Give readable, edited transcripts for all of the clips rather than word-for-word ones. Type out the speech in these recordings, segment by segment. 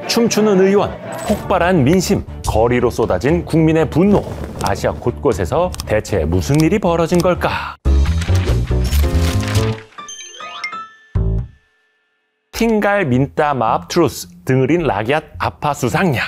춤추는 의원, 폭발한 민심, 거리로 쏟아진 국민의 분노. 아시아 곳곳에서 대체 무슨 일이 벌어진 걸까? 팅갈 민따 마압 트루스 등을인 라기앗 아파 수상냐.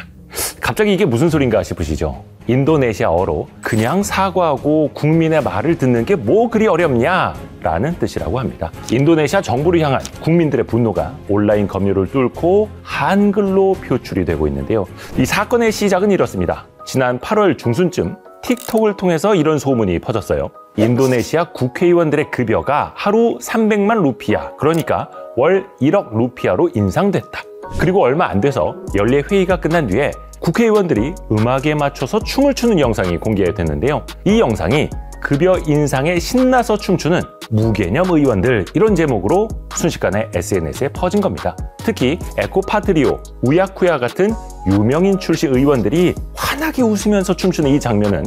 갑자기 이게 무슨 소린가 싶으시죠? 인도네시아어로 그냥 사과하고 국민의 말을 듣는 게 뭐 그리 어렵냐 라는 뜻이라고 합니다. 인도네시아 정부를 향한 국민들의 분노가 온라인 검열을 뚫고 한글로 표출이 되고 있는데요. 이 사건의 시작은 이렇습니다. 지난 8월 중순쯤 틱톡을 통해서 이런 소문이 퍼졌어요. 인도네시아 국회의원들의 급여가 하루 300만 루피아, 그러니까 월 1억 루피아로 인상됐다. 그리고 얼마 안 돼서 연례 회의가 끝난 뒤에 국회의원들이 음악에 맞춰서 춤을 추는 영상이 공개됐는데요. 이 영상이 급여 인상에 신나서 춤추는 무개념 의원들, 이런 제목으로 순식간에 SNS에 퍼진 겁니다. 특히 에코파트리오, 우야쿠야 같은 유명인 출시 의원들이 환하게 웃으면서 춤추는 이 장면은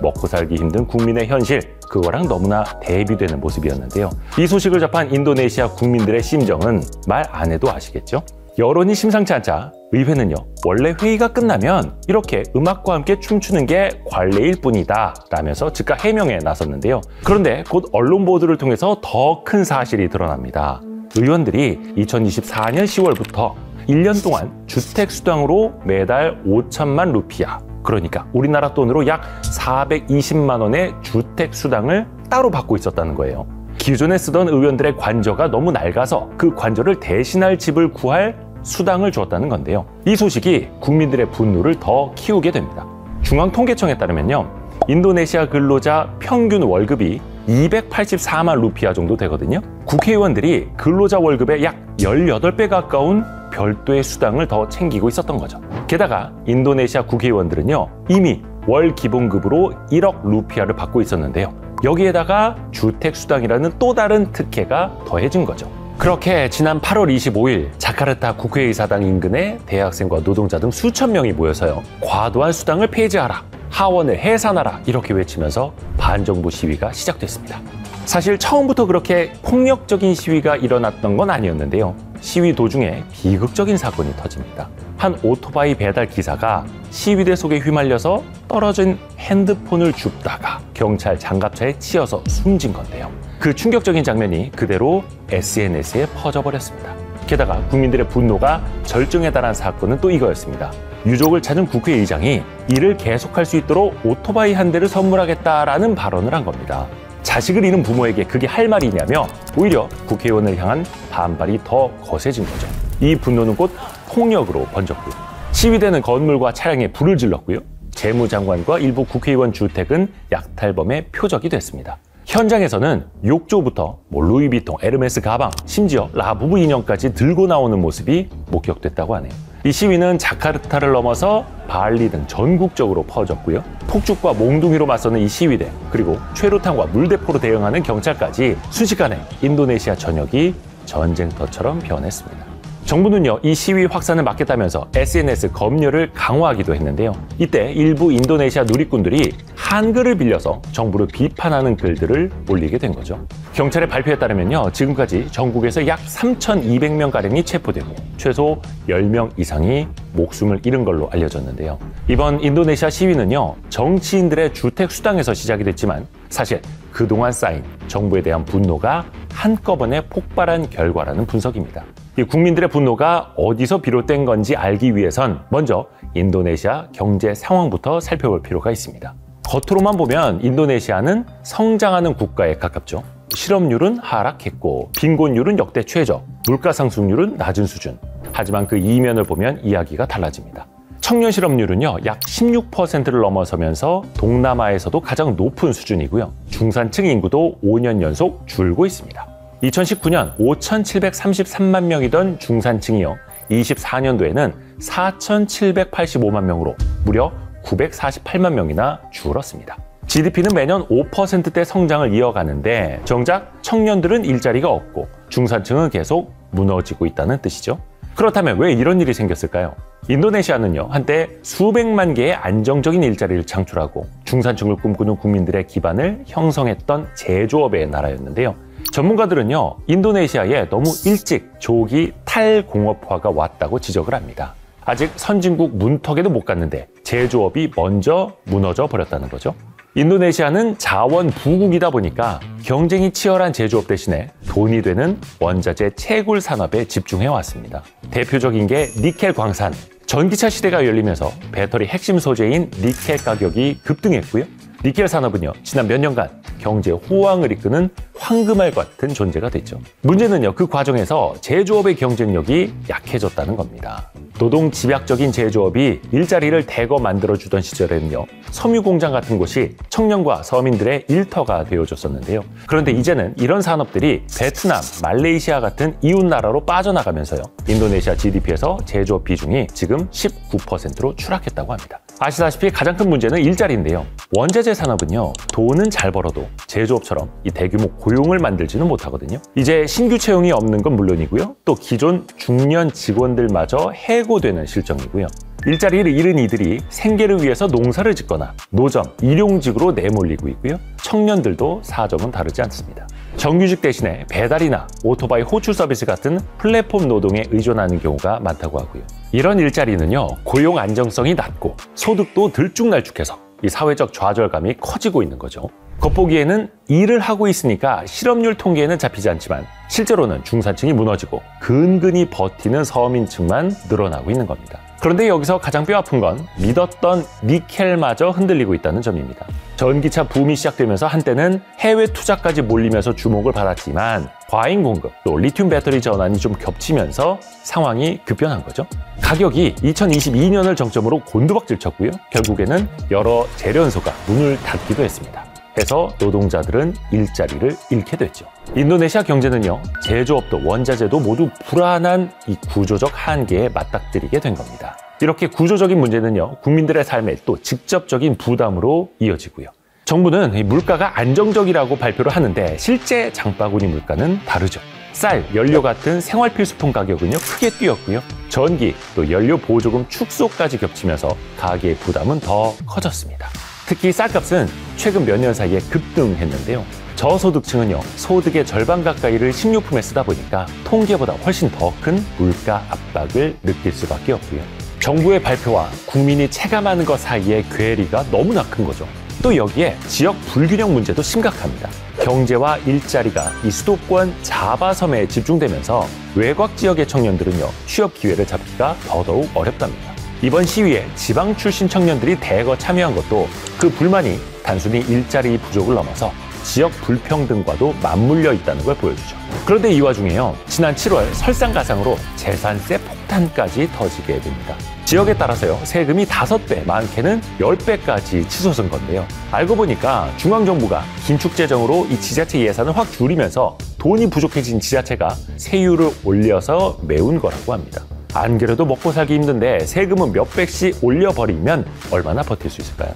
먹고 살기 힘든 국민의 현실, 그거랑 너무나 대비되는 모습이었는데요. 이 소식을 접한 인도네시아 국민들의 심정은 말 안 해도 아시겠죠? 여론이 심상치 않자 의회는요, 원래 회의가 끝나면 이렇게 음악과 함께 춤추는 게 관례일 뿐이다 라면서 즉각 해명에 나섰는데요. 그런데 곧 언론 보도를 통해서 더 큰 사실이 드러납니다. 의원들이 2024년 10월부터 1년 동안 주택수당으로 매달 5천만 루피아, 그러니까 우리나라 돈으로 약 420만 원의 주택수당을 따로 받고 있었다는 거예요. 기존에 쓰던 의원들의 관저가 너무 낡아서 그 관저를 대신할 집을 구할 수당을 주었다는 건데요. 이 소식이 국민들의 분노를 더 키우게 됩니다. 중앙통계청에 따르면요, 인도네시아 근로자 평균 월급이 284만 루피아 정도 되거든요. 국회의원들이 근로자 월급의 약 18배 가까운 별도의 수당을 더 챙기고 있었던 거죠. 게다가 인도네시아 국회의원들은요, 이미 월 기본급으로 1억 루피아를 받고 있었는데요. 여기에다가 주택수당이라는 또 다른 특혜가 더해진 거죠. 그렇게 지난 8월 25일 자카르타 국회의사당 인근에 대학생과 노동자 등 수천 명이 모여서요, 과도한 수당을 폐지하라, 하원을 해산하라 이렇게 외치면서 반정부 시위가 시작됐습니다. 사실 처음부터 그렇게 폭력적인 시위가 일어났던 건 아니었는데요. 시위 도중에 비극적인 사건이 터집니다. 한 오토바이 배달 기사가 시위대 속에 휘말려서 떨어진 핸드폰을 줍다가 경찰 장갑차에 치여서 숨진 건데요. 그 충격적인 장면이 그대로 SNS에 퍼져버렸습니다. 게다가 국민들의 분노가 절정에 달한 사건은 또 이거였습니다. 유족을 찾은 국회의장이 일을 계속할 수 있도록 오토바이 한 대를 선물하겠다라는 발언을 한 겁니다. 자식을 잃은 부모에게 그게 할 말이냐며 오히려 국회의원을 향한 반발이 더 거세진 거죠. 이 분노는 곧 폭력으로 번졌고요. 시위대는 건물과 차량에 불을 질렀고요. 재무장관과 일부 국회의원 주택은 약탈범의 표적이 됐습니다. 현장에서는 욕조부터 루이비통, 에르메스 가방, 심지어 라부부 인형까지 들고 나오는 모습이 목격됐다고 하네요. 이 시위는 자카르타를 넘어서 발리 등 전국적으로 퍼졌고요. 폭죽과 몽둥이로 맞서는 이 시위대, 그리고 최루탄과 물대포로 대응하는 경찰까지 순식간에 인도네시아 전역이 전쟁터처럼 변했습니다. 정부는요, 이 시위 확산을 막겠다면서 SNS 검열을 강화하기도 했는데요. 이때 일부 인도네시아 누리꾼들이 한글을 빌려서 정부를 비판하는 글들을 올리게 된 거죠. 경찰의 발표에 따르면요, 지금까지 전국에서 약 3,200명가량이 체포되고 최소 10명 이상이 목숨을 잃은 걸로 알려졌는데요. 이번 인도네시아 시위는요, 정치인들의 주택 수당에서 시작이 됐지만 사실 그동안 쌓인 정부에 대한 분노가 한꺼번에 폭발한 결과라는 분석입니다. 이 국민들의 분노가 어디서 비롯된 건지 알기 위해선 먼저 인도네시아 경제 상황부터 살펴볼 필요가 있습니다. 겉으로만 보면 인도네시아는 성장하는 국가에 가깝죠. 실업률은 하락했고 빈곤율은 역대 최저, 물가 상승률은 낮은 수준. 하지만 그 이면을 보면 이야기가 달라집니다. 청년 실업률은요, 약 16%를 넘어서면서 동남아에서도 가장 높은 수준이고요. 중산층 인구도 5년 연속 줄고 있습니다. 2019년 5,733만 명이던 중산층이요, 24년도에는 4,785만 명으로 무려 948만 명이나 줄었습니다. GDP는 매년 5%대 성장을 이어가는데 정작 청년들은 일자리가 없고 중산층은 계속 무너지고 있다는 뜻이죠. 그렇다면 왜 이런 일이 생겼을까요? 인도네시아는요, 한때 수백만 개의 안정적인 일자리를 창출하고 중산층을 꿈꾸는 국민들의 기반을 형성했던 제조업의 나라였는데요. 전문가들은요, 인도네시아에 너무 일찍 조기 탈공업화가 왔다고 지적을 합니다. 아직 선진국 문턱에도 못 갔는데 제조업이 먼저 무너져 버렸다는 거죠. 인도네시아는 자원 부국이다 보니까 경쟁이 치열한 제조업 대신에 돈이 되는 원자재 채굴 산업에 집중해 왔습니다. 대표적인 게 니켈 광산. 전기차 시대가 열리면서 배터리 핵심 소재인 니켈 가격이 급등했고요. 니켈 산업은요, 지난 몇 년간 경제 호황을 이끄는 황금알 같은 존재가 됐죠. 문제는요, 그 과정에서 제조업의 경쟁력이 약해졌다는 겁니다. 노동 집약적인 제조업이 일자리를 대거 만들어주던 시절에는요, 섬유 공장 같은 곳이 청년과 서민들의 일터가 되어줬었는데요. 그런데 이제는 이런 산업들이 베트남, 말레이시아 같은 이웃 나라로 빠져나가면서요, 인도네시아 GDP에서 제조업 비중이 지금 19%로 추락했다고 합니다. 아시다시피 가장 큰 문제는 일자리인데요. 원자재 산업은요, 돈은 잘 벌어도 제조업처럼 이 대규모 고용을 만들지는 못하거든요. 이제 신규 채용이 없는 건 물론이고요. 또 기존 중년 직원들마저 해고되는 실정이고요. 일자리를 잃은 이들이 생계를 위해서 농사를 짓거나 노점, 일용직으로 내몰리고 있고요. 청년들도 사정은 다르지 않습니다. 정규직 대신에 배달이나 오토바이 호출 서비스 같은 플랫폼 노동에 의존하는 경우가 많다고 하고요. 이런 일자리는요, 고용 안정성이 낮고 소득도 들쭉날쭉해서 이 사회적 좌절감이 커지고 있는 거죠. 겉보기에는 일을 하고 있으니까 실업률 통계에는 잡히지 않지만 실제로는 중산층이 무너지고 근근히 버티는 서민층만 늘어나고 있는 겁니다. 그런데 여기서 가장 뼈아픈 건 믿었던 니켈마저 흔들리고 있다는 점입니다. 전기차 붐이 시작되면서 한때는 해외 투자까지 몰리면서 주목을 받았지만 과잉 공급, 또 리튬 배터리 전환이 좀 겹치면서 상황이 급변한 거죠. 가격이 2022년을 정점으로 곤두박질 쳤고요. 결국에는 여러 재련소가 문을 닫기도 했습니다. 해서 노동자들은 일자리를 잃게 됐죠. 인도네시아 경제는요, 제조업도 원자재도 모두 불안한 이 구조적 한계에 맞닥뜨리게 된 겁니다. 이렇게 구조적인 문제는요, 국민들의 삶에 또 직접적인 부담으로 이어지고요. 정부는 물가가 안정적이라고 발표를 하는데 실제 장바구니 물가는 다르죠. 쌀, 연료 같은 생활필수품 가격은요, 크게 뛰었고요. 전기, 또 연료 보조금 축소까지 겹치면서 가계의 부담은 더 커졌습니다. 특히 쌀값은 최근 몇 년 사이에 급등했는데요. 저소득층은요, 소득의 절반 가까이를 식료품에 쓰다 보니까 통계보다 훨씬 더 큰 물가 압박을 느낄 수밖에 없고요. 정부의 발표와 국민이 체감하는 것 사이의 괴리가 너무나 큰 거죠. 또 여기에 지역 불균형 문제도 심각합니다. 경제와 일자리가 이 수도권 자바섬에 집중되면서 외곽 지역의 청년들은요, 취업 기회를 잡기가 더더욱 어렵답니다. 이번 시위에 지방 출신 청년들이 대거 참여한 것도 그 불만이 단순히 일자리 부족을 넘어서 지역 불평등과도 맞물려 있다는 걸 보여주죠. 그런데 이 와중에요, 지난 7월 설상가상으로 재산세 폭탄까지 터지게 됩니다. 지역에 따라서요, 세금이 5배, 많게는 10배까지 치솟은 건데요. 알고 보니까 중앙정부가 긴축재정으로 이 지자체 예산을 확 줄이면서 돈이 부족해진 지자체가 세율을 올려서 메운 거라고 합니다. 안 그래도 먹고 살기 힘든데 세금은 몇 백씩 올려버리면 얼마나 버틸 수 있을까요?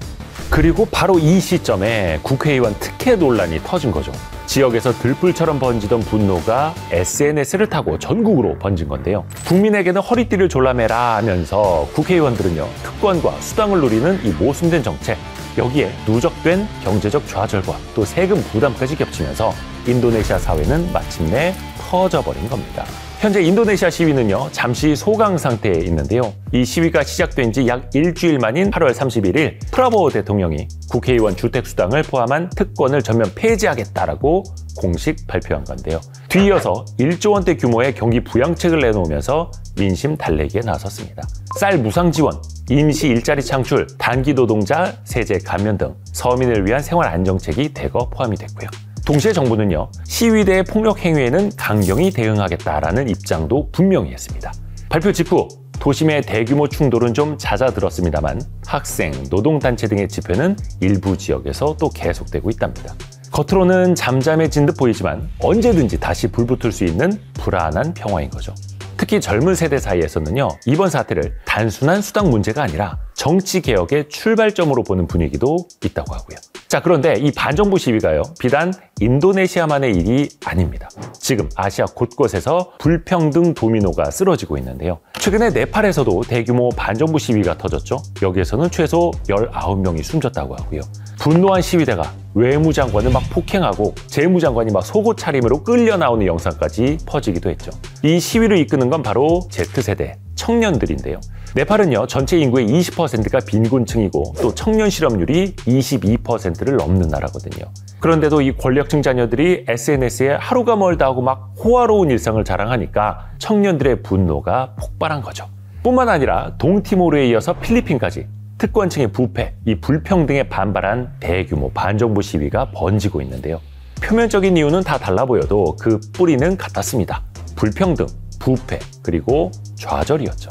그리고 바로 이 시점에 국회의원 특혜 논란이 터진 거죠. 지역에서 들불처럼 번지던 분노가 SNS를 타고 전국으로 번진 건데요. 국민에게는 허리띠를 졸라매라 하면서 국회의원들은요, 특권과 수당을 누리는 이 모순된 정책, 여기에 누적된 경제적 좌절과 또 세금 부담까지 겹치면서 인도네시아 사회는 마침내 터져버린 겁니다. 현재 인도네시아 시위는요, 잠시 소강 상태에 있는데요. 이 시위가 시작된 지 약 일주일 만인 8월 31일 프라보우 대통령이 국회의원 주택수당을 포함한 특권을 전면 폐지하겠다라고 공식 발표한 건데요. 뒤이어서 1조 원대 규모의 경기 부양책을 내놓으면서 민심 달래기에 나섰습니다. 쌀 무상 지원, 임시 일자리 창출, 단기 노동자 세제 감면 등 서민을 위한 생활 안정책이 대거 포함이 됐고요. 동시에 정부는요, 시위대의 폭력 행위에는 강경히 대응하겠다라는 입장도 분명히 했습니다. 발표 직후 도심의 대규모 충돌은 좀 잦아들었습니다만 학생, 노동단체 등의 집회는 일부 지역에서 또 계속되고 있답니다. 겉으로는 잠잠해진 듯 보이지만 언제든지 다시 불붙을 수 있는 불안한 평화인 거죠. 특히 젊은 세대 사이에서는요, 이번 사태를 단순한 수당 문제가 아니라 정치 개혁의 출발점으로 보는 분위기도 있다고 하고요. 자, 그런데 이 반정부 시위가요, 비단 인도네시아만의 일이 아닙니다. 지금 아시아 곳곳에서 불평등 도미노가 쓰러지고 있는데요. 최근에 네팔에서도 대규모 반정부 시위가 터졌죠. 여기에서는 최소 19명이 숨졌다고 하고요. 분노한 시위대가 외무장관을 막 폭행하고 재무장관이 막 속옷 차림으로 끌려 나오는 영상까지 퍼지기도 했죠. 이 시위를 이끄는 건 바로 Z세대 청년들인데요. 네팔은요, 전체 인구의 20%가 빈곤층이고 또 청년 실업률이 22%를 넘는 나라거든요. 그런데도 이 권력층 자녀들이 SNS에 하루가 멀다 하고 막 호화로운 일상을 자랑하니까 청년들의 분노가 폭발한 거죠. 뿐만 아니라 동티모르에 이어서 필리핀까지 특권층의 부패, 이 불평등에 반발한 대규모 반정부 시위가 번지고 있는데요. 표면적인 이유는 다 달라 보여도 그 뿌리는 같았습니다. 불평등, 부패, 그리고 좌절이었죠.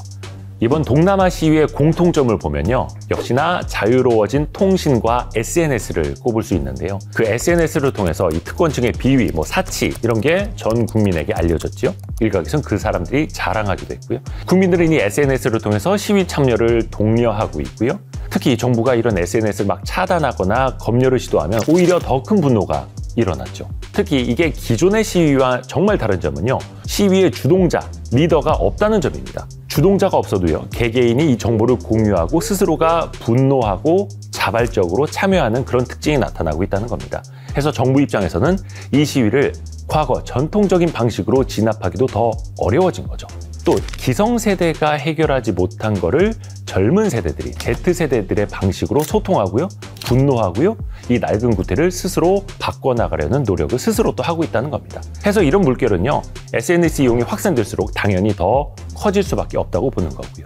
이번 동남아 시위의 공통점을 보면요, 역시나 자유로워진 통신과 SNS를 꼽을 수 있는데요. 그 SNS를 통해서 이 특권층의 비위, 사치 이런 게 전 국민에게 알려졌죠. 일각에선 그 사람들이 자랑하기도 했고요. 국민들은 이 SNS를 통해서 시위 참여를 독려하고 있고요. 특히 정부가 이런 SNS를 막 차단하거나 검열을 시도하면 오히려 더 큰 분노가 일어났죠. 특히 이게 기존의 시위와 정말 다른 점은요, 시위의 주동자, 리더가 없다는 점입니다. 주동자가 없어도요, 개개인이 이 정보를 공유하고 스스로가 분노하고 자발적으로 참여하는 그런 특징이 나타나고 있다는 겁니다. 그래서 정부 입장에서는 이 시위를 과거 전통적인 방식으로 진압하기도 더 어려워진 거죠. 또 기성세대가 해결하지 못한 거를 젊은 세대들이, Z세대들의 방식으로 소통하고요, 분노하고요, 이 낡은 구태를 스스로 바꿔나가려는 노력을 스스로 또 하고 있다는 겁니다. 그래서 이런 물결은요, SNS 이용이 확산될수록 당연히 더 커질 수밖에 없다고 보는 거고요.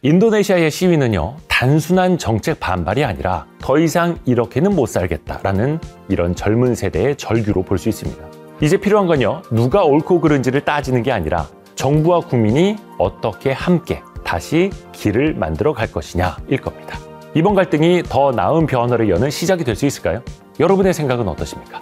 인도네시아의 시위는요, 단순한 정책 반발이 아니라 더 이상 이렇게는 못 살겠다라는 이런 젊은 세대의 절규로 볼 수 있습니다. 이제 필요한 건요, 누가 옳고 그른지를 따지는 게 아니라 정부와 국민이 어떻게 함께 다시 길을 만들어 갈 것이냐일 겁니다. 이번 갈등이 더 나은 변화를 여는 시작이 될 수 있을까요? 여러분의 생각은 어떠십니까?